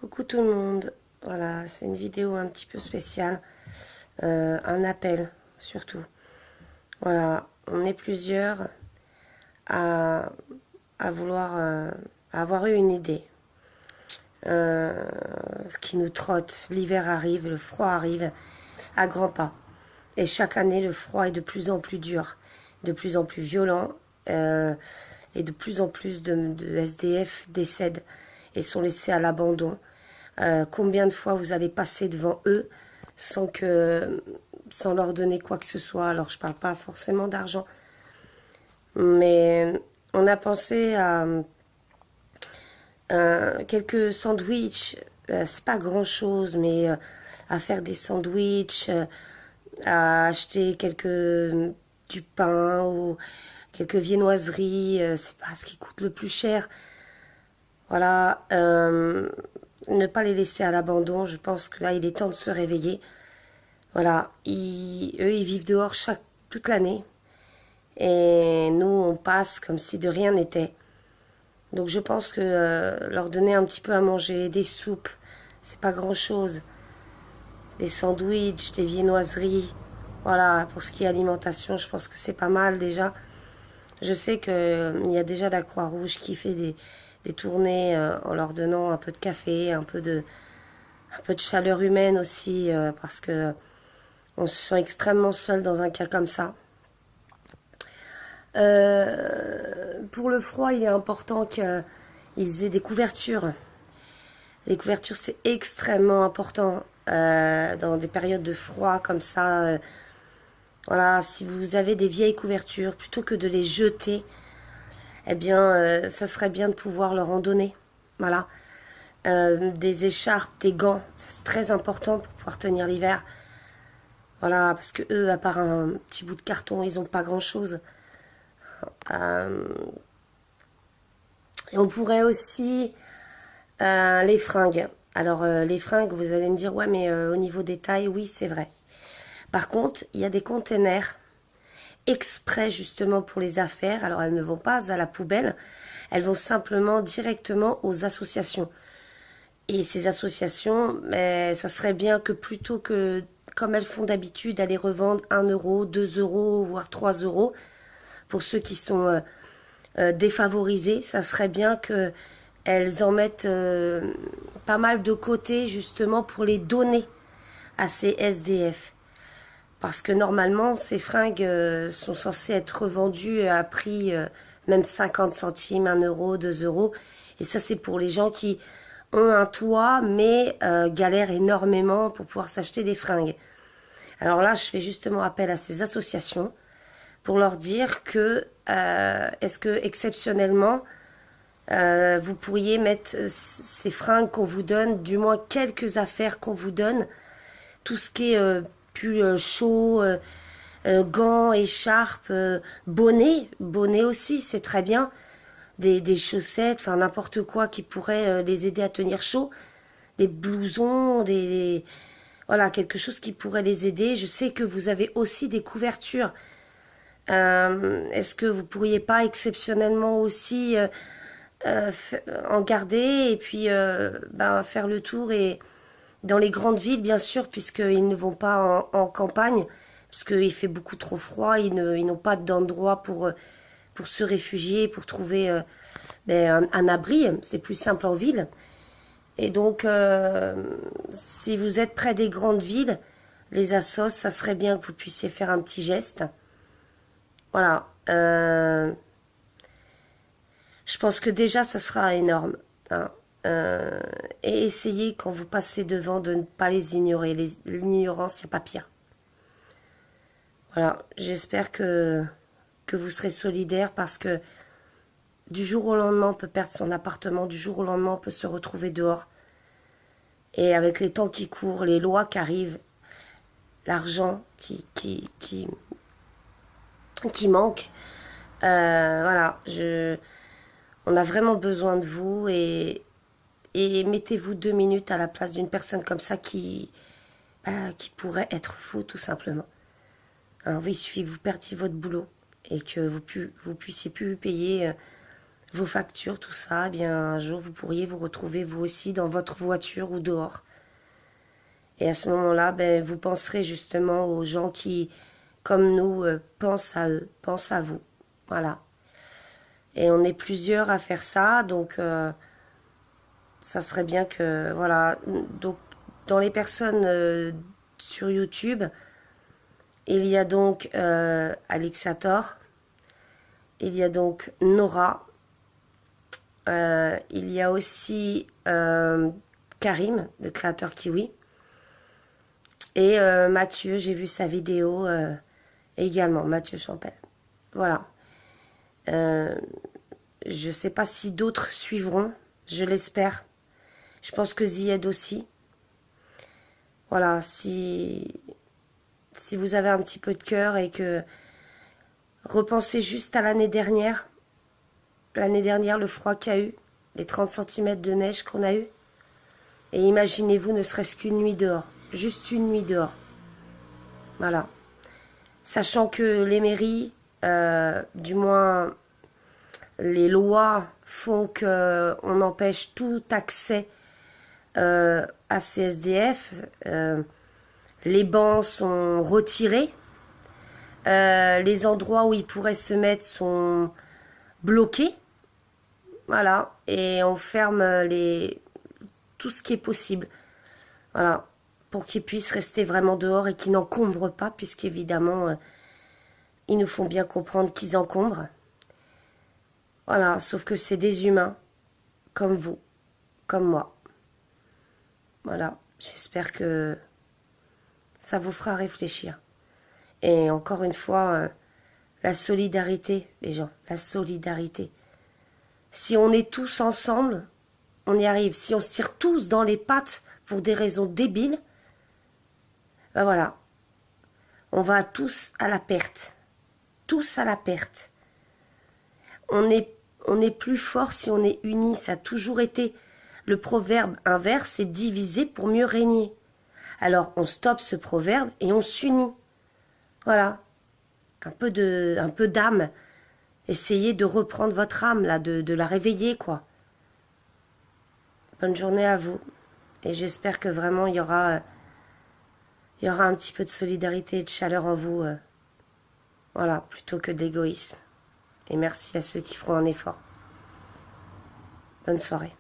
Coucou tout le monde, voilà, c'est une vidéo un petit peu spéciale, un appel surtout. Voilà, on est plusieurs à, à vouloir avoir eu une idée euh, qui nous trotte. L'hiver arrive, le froid arrive à grands pas. Et chaque année, le froid est de plus en plus dur, de plus en plus violent, et de plus en plus de SDF décèdent et sont laissés à l'abandon. Combien de fois vous allez passer devant eux sans leur donner quoi que ce soit. Alors je parle pas forcément d'argent, mais on a pensé à quelques sandwichs. C'est pas grand chose, mais à faire des sandwichs, à acheter du pain ou quelques viennoiseries. C'est pas ce qui coûte le plus cher. Voilà, ne pas les laisser à l'abandon. Je pense que là, il est temps de se réveiller. Voilà, eux, ils vivent dehors toute l'année. Et nous, on passe comme si de rien n'était. Donc je pense que leur donner un petit peu à manger, des soupes, c'est pas grand-chose. Des sandwichs, des viennoiseries. Voilà, pour ce qui est alimentation, je pense que c'est pas mal déjà. Je sais qu'il y a déjà la Croix-Rouge qui fait des tournées en leur donnant un peu de café, un peu de chaleur humaine aussi, parce que on se sent extrêmement seul dans un cas comme ça. Pour le froid, il est important qu'ils aient des couvertures. Les couvertures, c'est extrêmement important dans des périodes de froid comme ça. Voilà, si vous avez des vieilles couvertures, plutôt que de les jeter, eh bien, ça serait bien de pouvoir leur en donner. Voilà. Des écharpes, des gants, c'est très important pour pouvoir tenir l'hiver. Voilà, parce que eux, à part un petit bout de carton, ils n'ont pas grand-chose. Et on pourrait aussi les fringues. Alors, les fringues, vous allez me dire, ouais, mais au niveau des tailles, oui, c'est vrai. Par contre, il y a des containers exprès justement pour les affaires. Alors, elles ne vont pas à la poubelle, elles vont simplement directement aux associations. Et ces associations, ça serait bien que plutôt que, comme elles font d'habitude, aller revendre 1 euro, 2 euros, voire 3 euros, pour ceux qui sont défavorisés, ça serait bien qu'elles en mettent pas mal de côté, justement, pour les donner à ces SDF. Parce que normalement, ces fringues sont censées être revendues à prix même 50 centimes, 1 euro, 2 euros. Et ça, c'est pour les gens qui ont un toit, mais galèrent énormément pour pouvoir s'acheter des fringues. Alors là, je fais justement appel à ces associations pour leur dire que est-ce que exceptionnellement, vous pourriez mettre ces fringues qu'on vous donne, du moins quelques affaires qu'on vous donne, tout ce qui est pull chaud, gants, écharpes, bonnets aussi, c'est très bien, des chaussettes, enfin n'importe quoi qui pourrait les aider à tenir chaud, des blousons, voilà, quelque chose qui pourrait les aider. Je sais que vous avez aussi des couvertures. Est-ce que vous pourriez pas exceptionnellement aussi en garder et puis faire le tour et dans les grandes villes, bien sûr, puisqu'ils ne vont pas en campagne, parce qu'il fait beaucoup trop froid, ils n'ont pas d'endroit pour se réfugier, pour trouver un abri. C'est plus simple en ville. Et donc, si vous êtes près des grandes villes, les assos, ça serait bien que vous puissiez faire un petit geste. Voilà. Je pense que déjà, ça sera énorme. Hein. Et essayez, quand vous passez devant, de ne pas les ignorer. L'ignorance, il n'y a pas pire. Voilà, j'espère que vous serez solidaires parce que du jour au lendemain, on peut perdre son appartement. Du jour au lendemain, on peut se retrouver dehors. Et avec les temps qui courent, les lois qui arrivent, l'argent qui manque, voilà, on a vraiment besoin de vous et mettez-vous 2 minutes à la place d'une personne comme ça qui pourrait être fou, tout simplement. Alors oui, il suffit que vous perdiez votre boulot et que vous puissiez plus payer vos factures, tout ça, eh bien un jour vous pourriez vous retrouver vous aussi dans votre voiture ou dehors. Et à ce moment-là, ben, vous penserez justement aux gens qui, comme nous, pensent à eux, pensent à vous. Voilà. Et on est plusieurs à faire ça, donc ça serait bien que, voilà. Donc, dans les personnes sur YouTube, il y a donc Alexator, il y a donc Nora, il y a aussi Karim, le créateur Kiwi, et Mathieu, j'ai vu sa vidéo également, Mathieu Champel. Voilà. Je ne sais pas si d'autres suivront, je l'espère. Je pense que Zied aussi. Voilà, si vous avez un petit peu de cœur et que repensez juste à l'année dernière. L'année dernière, le froid qu'il y a eu, les 30 cm de neige qu'on a eu. Et imaginez-vous ne serait-ce qu'une nuit dehors. Juste une nuit dehors. Voilà. Sachant que les mairies, du moins les lois font qu'on empêche tout accès à ces SDF. Les bancs sont retirés. Les endroits où ils pourraient se mettre sont bloqués. Voilà. Et on ferme tout ce qui est possible. Voilà. Pour qu'ils puissent rester vraiment dehors et qu'ils n'encombrent pas, puisqu'évidemment, ils nous font bien comprendre qu'ils encombrent. Voilà, sauf que c'est des humains, comme vous, comme moi. Voilà, j'espère que ça vous fera réfléchir. Et encore une fois, la solidarité, les gens, la solidarité. Si on est tous ensemble, on y arrive. Si on se tire tous dans les pattes pour des raisons débiles, ben voilà, on va tous à la perte. Tous à la perte. On est plus fort si on est unis. Ça a toujours été le proverbe inverse, c'est diviser pour mieux régner. Alors on stoppe ce proverbe et on s'unit. Voilà. Un peu d'âme. Essayez de reprendre votre âme, là, de la réveiller, quoi. Bonne journée à vous. Et j'espère que vraiment il y aura un petit peu de solidarité et de chaleur en vous. Voilà, plutôt que d'égoïsme. Et merci à ceux qui feront un effort. Bonne soirée.